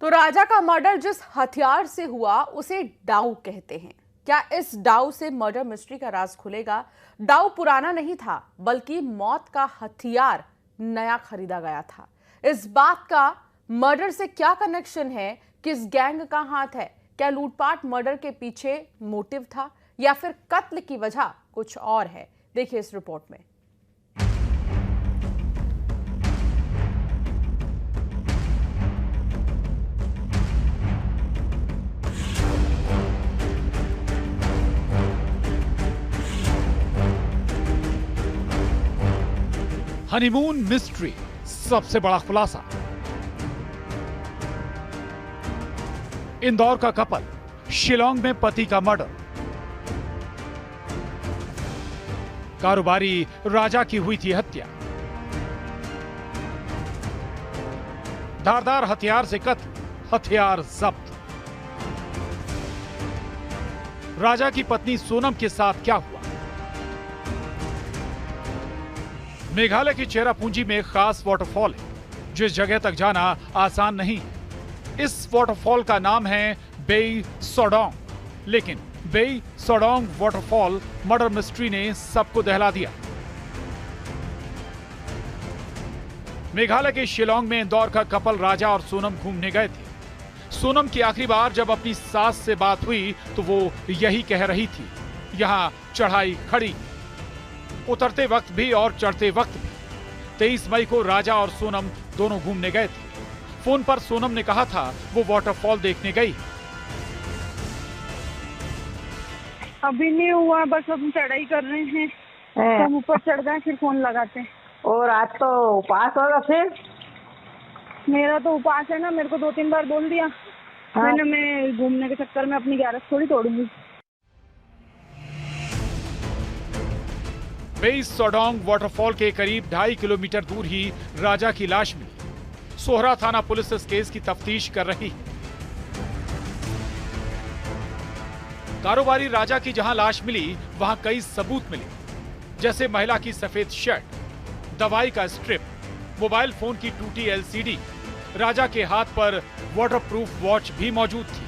तो राजा का मर्डर जिस हथियार से हुआ उसे डाउ कहते हैं। क्या इस डाउ से मर्डर मिस्ट्री का राज खुलेगा? डाउ पुराना नहीं था, बल्कि मौत का हथियार नया खरीदा गया था। इस बात का मर्डर से क्या कनेक्शन है? किस गैंग का हाथ है? क्या लूटपाट मर्डर के पीछे मोटिव था या फिर कत्ल की वजह कुछ और है? देखिए इस रिपोर्ट में। हनीमून मिस्ट्री, सबसे बड़ा खुलासा। इंदौर का कपल, शिलोंग में पति का मर्डर। कारोबारी राजा की हुई थी हत्या। धारदार हथियार से कत्ल, हथियार जब्त। राजा की पत्नी सोनम के साथ क्या हुआ? मेघालय की चेरापूंजी में खास वाटरफॉल है, जिस जगह तक जाना आसान नहीं है। इस वाटरफॉल का नाम है बेई सोडोंग, लेकिन बेई सोडोंग वाटरफॉल मर्डर मिस्ट्री ने सबको दहला दिया। मेघालय के शिलोंग में इंदौर का कपल राजा और सोनम घूमने गए थे। सोनम की आखिरी बार जब अपनी सास से बात हुई तो वो यही कह रही थी, यहां चढ़ाई खड़ी, उतरते वक्त भी और चढ़ते वक्त भी। 23 मई को राजा और सोनम दोनों घूमने गए थे। फोन पर सोनम ने कहा था वो वाटरफॉल देखने गई। अभी नहीं हुआ, बस हम चढ़ाई कर रहे हैं। हम ऊपर चढ़ गए फिर फोन लगाते हैं। और आज तो उपास होगा फिर? मेरा तो उपास है ना, मेरे को 2-3 बार बोल दिया। हाँ। मैं घूमने के चक्कर में अपनी ग्यारस थोड़ी तोड़ूंगी। बेई सोडोंग वाटरफॉल के करीब 2.5 किलोमीटर दूर ही राजा की लाश मिली। सोहरा थाना पुलिस इस केस की तफ्तीश कर रही है। कारोबारी राजा की जहां लाश मिली वहां कई सबूत मिले, जैसे महिला की सफेद शर्ट, दवाई का स्ट्रिप, मोबाइल फोन की टूटी एलसीडी। राजा के हाथ पर वाटरप्रूफ वॉच भी मौजूद थी,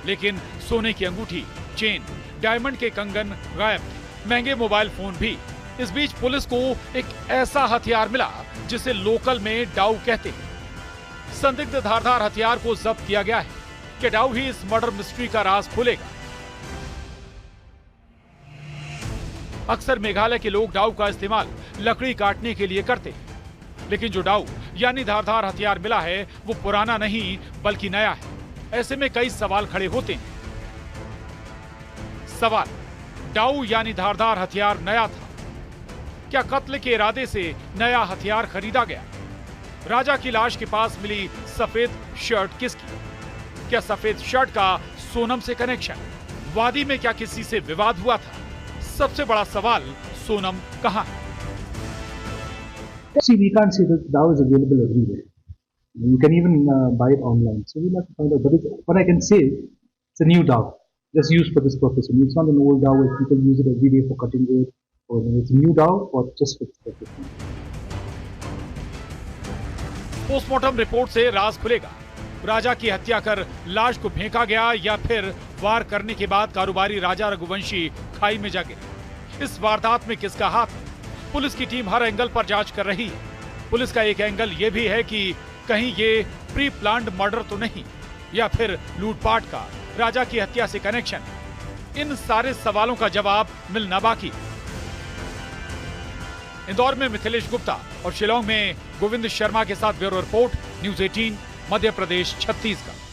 लेकिन सोने की अंगूठी, चेन, डायमंड के कंगन गायब थे, महंगे मोबाइल फोन भी। इस बीच पुलिस को एक ऐसा हथियार मिला जिसे लोकल में डाउ कहते हैं। संदिग्ध धारदार हथियार को जब्त किया गया है। कि डाउ ही इस मर्डर मिस्ट्री का राज खोलेगा? अक्सर मेघालय के लोग डाउ का इस्तेमाल लकड़ी काटने के लिए करते हैं, लेकिन जो डाउ यानी धारदार हथियार मिला है वो पुराना नहीं बल्कि नया है। ऐसे में कई सवाल खड़े होते हैं। सवाल, डाउ यानी धारदार हथियार नया था, क्या कत्ल के इरादे से नया हथियार खरीदा गया? राजा की लाश के पास मिली सफेद शर्ट किसकी? क्या सफेद शर्ट का सोनम से कनेक्शन? वादी में क्या किसी से विवाद हुआ था? सबसे बड़ा सवाल, सोनम कहां है? See, we can't say that DAO is available everywhere. You can even buy it online. So we'll have to find out. But what I can say, it's a new DAO, just used for this purpose. And it's not an old DAO where people use it every day for cutting wood. Or it's a new DAO for just for this purpose. Postmortem report से राज खुलेगा। राजा की हत्या कर लाश को फेंका गया या फिर वार करने के बाद कारोबारी राजा रघुवंशी खाई में जा गिरे। इस वारदात में किसका हाथ है? पुलिस की टीम हर एंगल पर जांच कर रही है। पुलिस का एक एंगल ये भी है कि कहीं ये प्री प्लान्ड मर्डर तो नहीं, या फिर लूटपाट का राजा की हत्या से कनेक्शन। इन सारे सवालों का जवाब मिलना बाकी। इंदौर में मिथिलेश गुप्ता और शिलोंग में गोविंद शर्मा के साथ bureau report, news 18 Madhya Pradesh, Chhattisgarh.